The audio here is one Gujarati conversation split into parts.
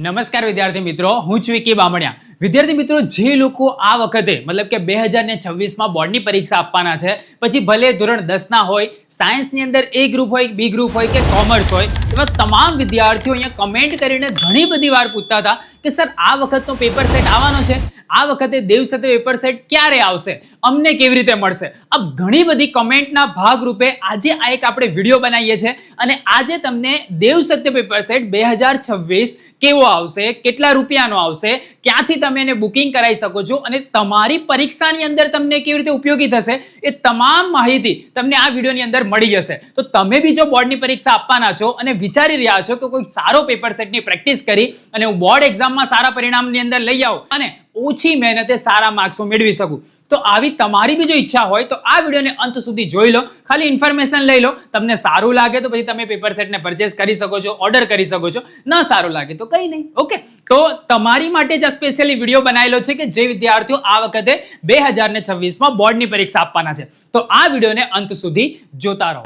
નમસ્કાર વિદ્યાર્થી મિત્રો, હું છું વિકી બામણિયા. વિદ્યાર્થી મિત્રો, જે લોકો આ વખતે મતલબ કે 2026માં બોર્ડની પરીક્ષા આપવાના છે, પછી ભલે ધોરણ 10ના હોય, સાયન્સની અંદર એ ગ્રુપ હોય, બી ગ્રુપ હોય કે કોમર્સ હોય, એવા તમામ વિદ્યાર્થીઓ અહીંયા કમેન્ટ કરીને ઘણી બધી વાર પૂછતા હતા કે સર આ વખતનો પેપર સેટ આવવાનો છે, આ વખતે દેવ સત્ય પેપર સેટ ક્યારે આવશે, અમને કેવી રીતે મળશે. આ ઘણી બધી કમેન્ટના ભાગરૂપે આજે આ એક આપણે વિડીયો બનાવીએ છીએ અને આજે તમને દેવ સત્ય પેપર સેટ 2026 કેવો આવશે, કેટલા રૂપિયાનો આવશે, ક્યાંથી તમે એને બુકિંગ કરાવી શકો છો અને તમારી પરીક્ષાની અંદર તમને કેવી રીતે ઉપયોગી થશે, એ તમામ માહિતી તમને આ વિડીયોની અંદર મળી જશે. તો તમે બી જો બોર્ડની પરીક્ષા આપવાના છો અને વિચારી રહ્યા છો કે કોઈ સારો પેપર સેટની પ્રેક્ટિસ કરી અને હું બોર્ડ એક્ઝામમાં સારા પરિણામની અંદર લઈ આવું અને ઓછી મહેનતે સારા માર્ક્સો મેળવી શકું, તો આવી તમારી બી જો ઈચ્છા હોય તો આ વિડીયોને અંત સુધી જોઈ લો, ખાલી ઇન્ફોર્મેશન લઈ લો. તમને સારું લાગે તો પછી તમે પેપર સેટને પરચેસ કરી શકો છો, ઓર્ડર કરી શકો છો. ન સારું લાગે તો કંઈ નહીં. ઓકે, તો તમારી માટે જ આ સ્પેશિયલી વિડીયો બનાવેલો છે કે જે વિદ્યાર્થીઓ આ વખતે 2026માં બોર્ડની પરીક્ષા આપવાના છે, તો આ વિડીયોને અંત સુધી જોતા રહો.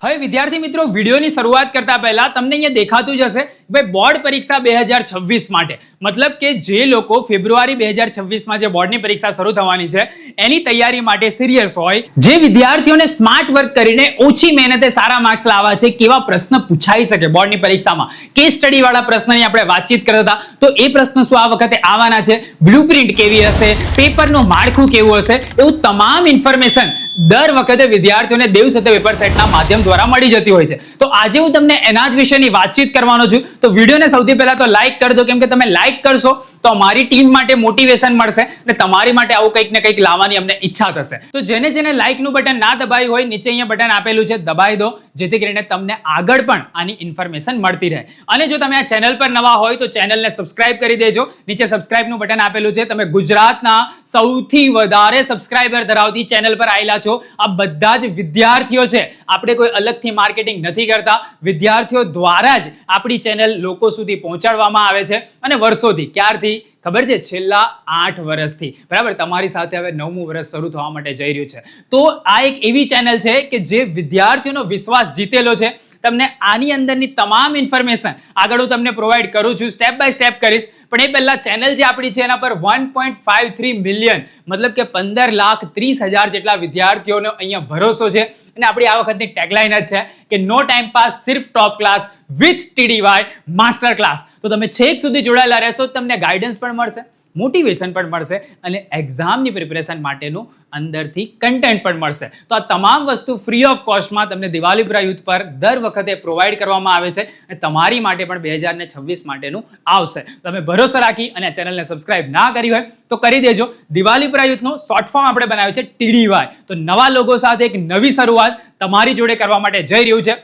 હવે વિદ્યાર્થી મિત્રો, વિડીયોની શરૂઆત કરતા પહેલા તમને અહીંયા દેખાતું જ હશે ભાઈ બોર્ડ પરીક્ષા 2026 માટે, મતલબ કે જે લોકો ફેબ્રુઆરી 2026માં જે બોર્ડની પરીક્ષા શરૂ થવાની છે એની તૈયારી માટે સિરિયસ હોય, જે વિદ્યાર્થીઓને સ્માર્ટ વર્ક કરીને ઓછી મહેનતે સારા માર્ક્સ લાવવા છે, કેવા પ્રશ્ન પૂછાઈ શકે બોર્ડની પરીક્ષામાં, કેસ સ્ટડી વાળા પ્રશ્નની આપણે વાતચીત કરતા હતા, તો એ પ્રશ્ન શું આ વખતે આવવાના છે, બ્લુપ્રિન્ટ કેવી હશે, પેપરનું માળખું કેવું હશે, એવું તમામ ઇન્ફોર્મેશન દર વખતે વિદ્યાર્થીઓને દેવ સત્ય પેપર સેટના માધ્યમ દ્વારા મળી જતી હોય છે. તો આજે હું તમને એના જ વિશેની વાતચીત કરવાનો છું. તો વિડીયોને સૌથી પહેલા તો લાઈક કરી દો, કેમ કે તમે લાઈક કરશો તો અમારી ટીમ માટે મોટિવેશન મળશે અને તમારી માટે આવું કંઈક ને કંઈક લાવવાની અમને ઈચ્છા થશે. તો જેને લાઈકનું બટન ના દબાયું હોય, નીચે અહીંયા બટન આપેલું છે, દબાઈ દો, જેથી કરીને તમને આગળ પણ આની ઇન્ફોર્મેશન મળતી રહે. અને જો તમે આ ચેનલ પર નવા હોય તો ચેનલને સબસ્ક્રાઇબ કરી દેજો. નીચે સબસ્ક્રાઇબનું બટન આપેલું છે. તમે ગુજરાતના સૌથી વધારે સબસ્ક્રાઇબર ધરાવતી ચેનલ પર આવેલા છો. આ બધા જ વિદ્યાર્થીઓ છે, આપણે કોઈ અલગથી માર્કેટિંગ નથી કરતા, વિદ્યાર્થીઓ દ્વારા જ આપણી ચેનલ લોકો સુધી પહોંચાડવામાં આવે છે અને વર્ષોથી, ક્યારથી ખબર છે, છેલ્લા 8 વર્ષથી, બરાબર, તમારી સાથે હવે 9મું વર્ષ શરૂ થવા માટે જઈ રહ્યું છે. તો આ એક એવી ચેનલ છે કે જે વિદ્યાર્થીઓનો વિશ્વાસ જીતેલો છે. તમને આની અંદરની તમામ ઇન્ફોર્મેશન આગળ હું તમને પ્રોવાઈડ કરું છું, સ્ટેપ બાય સ્ટેપ કરીશ. પણ એ પહેલા ચેનલ જે આપણી છે એના પર 1.53 મિલિયન, મતલબ કે 15,30,000 જેટલા વિદ્યાર્થીઓનો અહીંયા ભરોસો છે. અને આપણી આ વખતની ટેગલાઇન જ છે કે નો ટાઈમ પાસ, સિર્ફ top class with TDY master class. તો તમે છેક સુધી જોડાયેલા રહેશો, તમને ગાઈડન્સ પણ મળશે, મોટિવેશન પણ મળશે અને એક્ઝામની પ્રિપેરેશન માટેનું અંદરથી કન્ટેન્ટ પણ મળશે. તો આ તમામ વસ્તુ ફ્રી ઓફ કોસ્ટમાં તમને દિવાલીપુરા યુથ પર દર વખતે પ્રોવાઈડ કરવામાં આવે છે અને તમારી માટે પણ 2026 માટેનું આવશે. તમે ભરોસો રાખી અને આ ચેનલને સબસ્ક્રાઇબ ના કરી હોય તો કરી દેજો. દિવાલીપુરા યુથનો શોર્ટ ફોર્મ આપણે બનાવ્યો છે TDY. તો નવા લોગો સાથે એક નવી શરૂઆત તમારી જોડે કરવા માટે જઈ રહ્યું છે.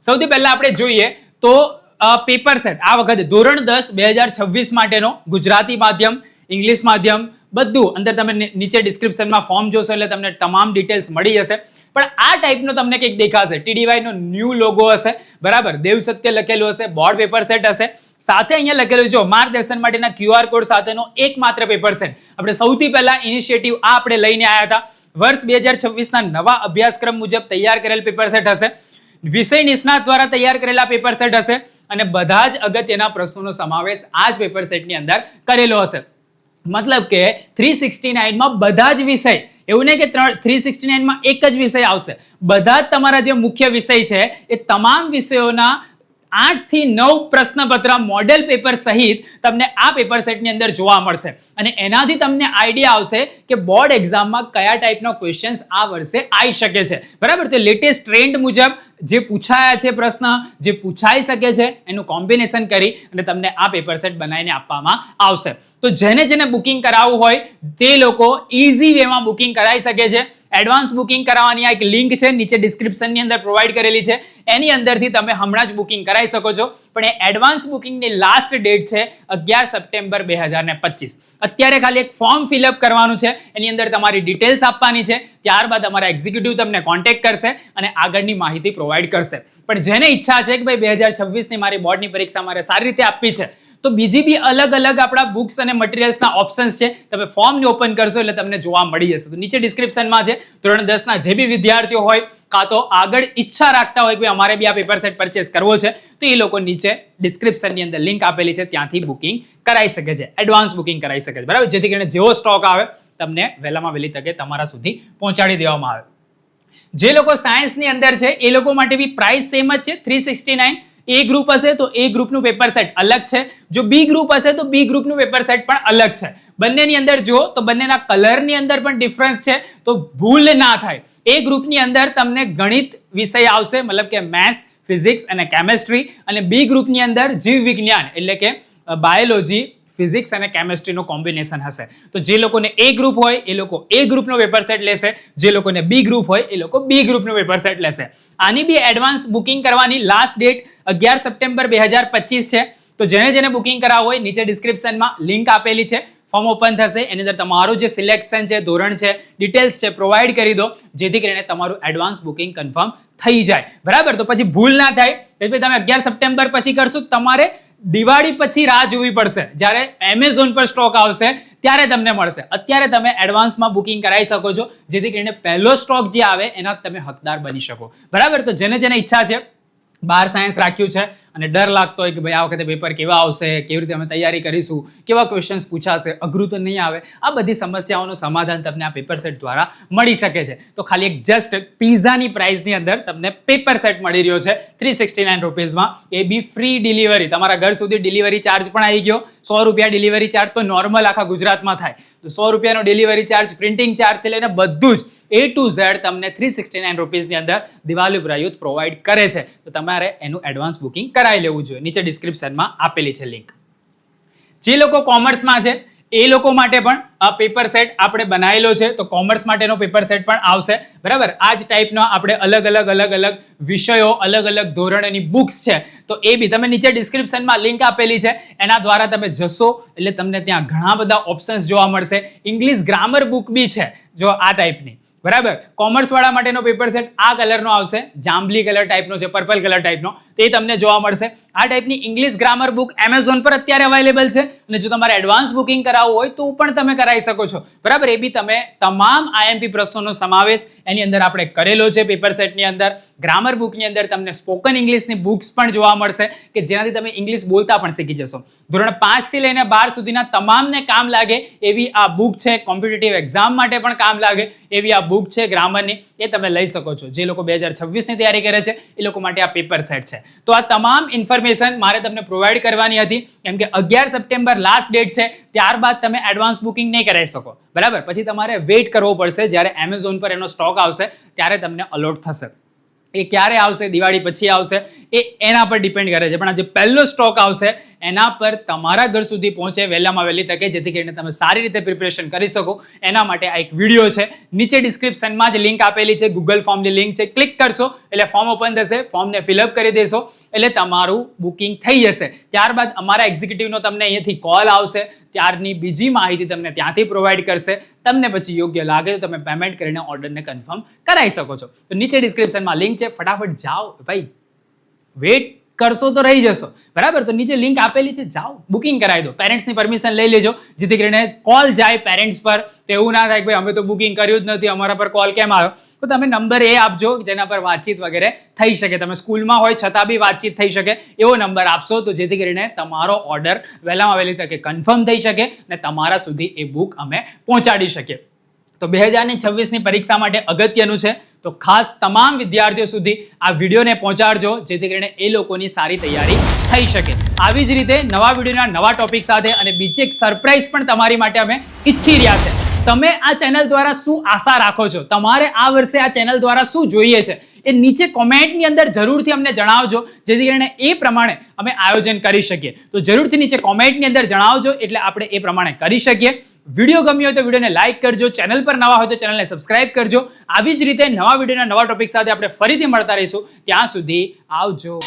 સૌથી પહેલા આપણે જોઈએ તો પેપર સેટ આ વખતે ધોરણ 10 2026 માટેનો ગુજરાતી માધ્યમ, ઇંગ્લિશ માધ્યમ, બધું અંદર તમે નીચે ડિસ્ક્રિપ્શનમાં ફોર્મ જોશો એટલે તમને તમામ ડિટેલ્સ મળી જશે. પણ આ ટાઈપનો તમને કંઈક દેખાશે, TDY નો ન્યૂ લોગો હશે, બરાબર, દેવ સત્ય લખેલું હશે, બોર્ડ પેપર સેટ હશે, સાથે અહીંયા લખેલું છે માર્ગદર્શન માટેના QR કોડ સાથેનો એકમાત્ર પેપર સેટ. આપણે સૌથી પહેલા ઇનિશિયેટિવ આ આપણે લઈને આવ્યા હતા. વર્ષ 2026ના નવા અભ્યાસક્રમ મુજબ તૈયાર કરેલ પેપર સેટ હશે, વિષય નિષ્ણાત દ્વારા તૈયાર કરેલા પેપર સેટ હશે અને બધા જ અગત્યના પ્રશ્નોનો સમાવેશ આ જ પેપર સેટની અંદર કરેલો હશે. મતલબ કે 369માં બધા જ વિષય, એવું નહીં કે 369માં એક જ વિષય આવશે, બધા જ તમારા જે મુખ્ય વિષય છે એ તમામ વિષયોના 8 થી 9 પ્રશ્નપત્ર મોડેલ પેપર સહિત તમને આ પેપર સેટની અંદર જોવા મળશે અને એનાથી તમને આઈડિયા આવશે કે બોર્ડ એક્ઝામમાં કયા ટાઈપના ક્વેશ્ચન્સ આ વર્ષે આવી શકે છે, બરાબર. તો લેટેસ્ટ ટ્રેન્ડ મુજબ જે પૂછાયા છે પ્રશ્ન, જે પૂછાઈ શકે છે એનું કોમ્બિનેશન કરી અને તમને આ પેપર સેટ બનાવીને આપવામાં આવશે. તો જેને બુકિંગ કરાવવું હોય તે લોકો ઇઝી વેમાં બુકિંગ કરાવી શકે છે. એડવાન્સ બુકિંગ કરાવવાની આ એક લિંક છે, નીચે ડિસ્ક્રિપ્શનની અંદર પ્રોવાઈડ કરેલી છે, એની અંદરથી તમે હમણાં જ બુકિંગ કરાવી શકો છો. પણ એ એડવાન્સ બુકિંગની લાસ્ટ ડેટ છે 11 સપ્ટેમ્બર 2025. અત્યારે ખાલી એક ફોર્મ ફિલઅપ કરવાનું છે, એની અંદર તમારી ડિટેલ્સ આપવાની છે, ત્યારબાદ અમારા એક્ઝિક્યુટિવ તમને કોન્ટેક્ટ કરશે અને આગળની માહિતી પ્રોવાઈડ કરશે. પણ જેને ઈચ્છા છે કે ભાઈ 2026ની મારી બોર્ડની પરીક્ષા મારે સારી રીતે આપવી છે, તો બીજી બી અલગ અલગ આપણા બુક્સ અને મટીરિયલ્સના ઓપ્શન્સ છે. તમે ફોર્મને ઓપન કરશો એટલે તમને જોવા મળી જશે. તો નીચે ડિસ્ક્રિપ્શનમાં છે ધોરણ 10 ના જે બી વિદ્યાર્થીઓ હોય કાં તો આગળ ઈચ્છા રાખતા હોય કે અમારે બી આ પેપર સેટ પરચેસ કરવો છે તો એ લોકો નીચે ડિસ્ક્રિપ્શનની અંદર લિંક આપેલી છે, ત્યાંથી બુકિંગ કરાવી શકે છે, એડવાન્સ બુકિંગ કરાવી શકે છે. બરાબર, જેથી કરીને જેવો સ્ટોક આવે તમને વહેલામાં વહેલી તકે તમારા સુધી પહોંચાડી દેવામાં આવે. જે લોકો સાયન્સની અંદર છે એ લોકો માટે બી પ્રાઇસ સેમ જ છે 369. એ ગ્રુપ હશે તો એ ગ્રુપનું પેપર સેટ અલગ છે. જો બી ગ્રુપ હશે તો બી ગ્રુપનું પેપર સેટ પણ અલગ છે. બંનેની અંદર જુઓ તો બંનેના કલરની અંદર પણ ડિફરન્સ છે, તો ભૂલ ના થાય. એ ગ્રુપની અંદર તમને ગણિત વિષય આવશે, મતલબ કે મેથ્સ, ફિઝિક્સ અને કેમેસ્ટ્રી, અને બી ગ્રુપની અંદર જીવ વિજ્ઞાન એટલે કે બાયોલોજી, ફિઝિક્સ અને કેમેસ્ટ્રીનું કોમ્બિનેશન હશે. તો જે લોકોને એ ગ્રુપ હોય એ લોકો એ ગ્રુપનો પેપર સેટ લેશે, જે લોકોને બી ગ્રુપ હોય એ લોકો બી ગ્રુપનો પેપર સેટ લેશે. આની બી એડવાન્સ બુકિંગ કરવાની લાસ્ટ ડેટ 11 સપ્ટેમ્બર 2025 છે. તો જેને બુકિંગ કરાવવું હોય નીચે ડિસ્ક્રિપ્શનમાં લિંક આપેલી છે, ફોર્મ ઓપન થશે, એની અંદર તમારું જે સિલેક્શન છે, ધોરણ છે, ડિટેલ્સ છે પ્રોવાઈડ કરી દો, જેથી કરીને તમારું એડવાન્સ બુકિંગ કન્ફર્મ થઈ જાય. બરાબર, તો પછી ભૂલ ના થાય. એટલે તમે 11 સપ્ટેમ્બર પછી કરશો, તમારે દિવાળી પછી રાહ જોવી પડશે, જ્યારે એમેઝોન પર સ્ટોક આવશે ત્યારે તમને મળશે. અત્યારે તમે એડવાન્સમાં બુકિંગ કરાવી શકો છો, જેથી કરીને પહેલો સ્ટોક જે આવે એના તમે હકદાર બની શકો. બરાબર, તો જેને ઈચ્છા છે, બાર સાયન્સ રાખ્યું છે અને ડર લાગતો હોય કે ભાઈ આ વખતે પેપર કેવા આવશે, કેવી રીતે અમે તૈયારી કરીશું, કેવા ક્વેશ્ચન્સ પૂછાશે, અઘરું તો નહીં આવે, આ બધી સમસ્યાઓનું સમાધાન તમને આ પેપર સેટ દ્વારા મળી શકે છે. તો ખાલી એક જસ્ટ પિઝાની પ્રાઇસની અંદર તમને પેપર સેટ મળી રહ્યો છે 369 રૂપીઝમાં. એ બી ફ્રી ડિલિવરી, તમારા ઘર સુધી ડિલિવરી ચાર્જ પણ આવી ગયો. 100 રૂપિયા ડિલિવરી ચાર્જ તો નોર્મલ આખા ગુજરાતમાં થાય, તો 100 રૂપિયાનો ડિલિવરી ચાર્જ, પ્રિન્ટિંગ ચાર્જથી લઈને બધું જ A to Z તમને 369 રૂપીઝની અંદર દિવાલીપુરા યુથ પ્રોવાઈડ કરે છે. તો તમારે એનું એડવાન્સ બુકિંગ કરાવી લેવું જોઈએ. નીચે ડિસ્ક્રિપ્શનમાં આપેલી છે લિંક. જે લોકો કોમર્સમાં છે એ લોકો માટે પણ આ પેપર સેટ આપણે બનાવેલો છે, તો કોમર્સ માટેનો પેપર સેટ પણ આવશે. બરાબર, આ જ ટાઈપનો આપણે અલગ અલગ વિષયો, અલગ અલગ ધોરણની બુક્સ છે, તો એ બી તમે નીચે ડિસ્ક્રિપ્શનમાં લિંક આપેલી છે, એના દ્વારા તમે જશો એટલે તમને ત્યાં ઘણા બધા ઓપ્શન્સ જોવા મળશે. ઇંગ્લિશ ગ્રામર બુક બી છે જો આ ટાઈપની. બરાબર, કોમર્સ વાળા માટેનો પેપર સેટ આ કલરનો આવશે, જાંબલી કલર ટાઈપનો છે, પર્પલ કલર ટાઈપનો, તે તમને જોવા મળશે. આ ટાઈપની ઇંગ્લિશ ગ્રામર બુક એમેઝોન પર અત્યારે અવેલેબલ છે, અને જો તમારે એડવાન્સ બુકિંગ કરાવવું હોય તો પણ તમે કરાવી શકો છો. બરાબર, એ બી તમે તમામ આઈએમપી પ્રશ્નોનો સમાવેશ એની અંદર આપણે કરેલો છે પેપર સેટની અંદર. ગ્રામર બુકની અંદર તમને સ્પોકન ઇંગ્લિશની બુક્સ પણ જોવા મળશે કે જેનાથી તમે ઇંગ્લિશ બોલતા પણ શીખી જશો. ધોરણ 5 થી લઈને 12 સુધીના તમામને કામ લાગે એવી આ બુક છે. કોમ્પિટિટિવ એક્ઝામ માટે પણ કામ લાગે એવી આ બુક છે ગ્રામરની, એ તમે લઈ શકો છો. જે લોકો 2026 ની તૈયારી કરે છે એ લોકો માટે આ પેપર સેટ છે. તો આ તમામ ઇન્ફોર્મેશન મારે તમને પ્રોવાઈડ કરવાની હતી, કેમ કે 11 સપ્ટેમ્બર લાસ્ટ ડેટ છે, ત્યારબાદ તમે એડવાન્સ બુકિંગ નહીં કરાવી શકો. બરાબર, પછી તમારે વેઇટ કરવો પડશે, જ્યારે એમેઝોન પર એનો સ્ટોક આવશે ત્યારે તમને અલોટ થશે. એ ક્યારે આવશે, દિવાળી પછી આવશે, એ એના પર ડિપેન્ડ કરે છે. પણ આ જે પહેલો સ્ટોક આવશે એના પર તમારા ઘર સુધી પહોંચે વહેલામાં વહેલી તકે, જેથી કરીને તમે સારી રીતે પ્રિપરેશન કરી શકો. એના માટે આ એક વિડીયો છે. નીચે ડિસ્ક્રિપ્શનમાં જ લિંક આપેલી છે, ગૂગલ ફોર્મની લિંક છે, ક્લિક કરશો એટલે ફોર્મ ઓપન થશે, ફોર્મને ફિલઅપ કરી દેશો એટલે તમારું બુકિંગ થઈ જશે. ત્યારબાદ અમારા એક્ઝિક્યુટિવનો તમને અહીંયાથી કોલ આવશે, ત્યારની બીજી માહિતી તમને ત્યાંથી પ્રોવાઈડ કરશે. તમને પછી યોગ્ય લાગે તો તમે પેમેન્ટ કરીને ઓર્ડરને કન્ફર્મ કરાવી શકો છો. તો નીચે ડિસ્ક્રિપ્શનમાં લિંક છે, ફટાફટ જાઓ ભાઈ, વેટ કરશો તો રહી જશો. બરાબર, તો નીચે લિંક આપેલી છે, જાઓ બુકિંગ કરાવી દો. પેરેન્ટ્સની પરમિશન લઈ લેજો, જેથી કરીને કોલ જાય પેરેન્ટ્સ પર તો એવું ના થાય કે ભાઈ અમે તો બુકિંગ કર્યું જ નથી, અમારા પર કોલ કેમ આવ્યો. તો તમે નંબર એ આપજો જેના પર વાતચીત વગેરે થઈ શકે. તમે સ્કૂલમાં હોય છતાં બી વાતચીત થઈ શકે એવો નંબર આપશો, તો જેથી કરીને તમારો ઓર્ડર વહેલામાં વહેલી તકે કન્ફર્મ થઈ શકે ને તમારા સુધી એ બુક અમે પહોંચાડી શકીએ. તો 2026ની પરીક્ષા માટે અગત્યનું છે, તો ખાસ તમામ વિદ્યાર્થીઓ સુધી આ વિડીયોને પહોંચાડજો, જેથી કરીને એ લોકોની સારી તૈયારી થઈ શકે. આવી જ રીતે નવા વિડીયોના નવા ટોપિક સાથે અને બીજી એક સરપ્રાઈઝ પણ તમારી માટે અમે ઈચ્છી રહ્યા છે. તમે આ ચેનલ દ્વારા શું આશા રાખો છો, તમારે આ વર્ષે આ ચેનલ દ્વારા શું જોઈએ છે, એ નીચે કોમેન્ટની અંદર જરૂરથી અમને જણાવજો, જેથી કરીને એ પ્રમાણે અમે આયોજન કરી શકીએ. તો જરૂરથી નીચે કોમેન્ટની અંદર જણાવજો એટલે આપણે એ પ્રમાણે કરી શકીએ. વિડીયો ગમ્યો હોય તો વિડીયોને લાઈક કરજો, ચેનલ પર નવા હોય તો ચેનલને સબસ્ક્રાઇબ કરજો. આવી જ રીતે નવા વિડીયોના નવા ટોપિક સાથે આપણે ફરીથી મળતા રહીશું. ત્યાં સુધી આવજો.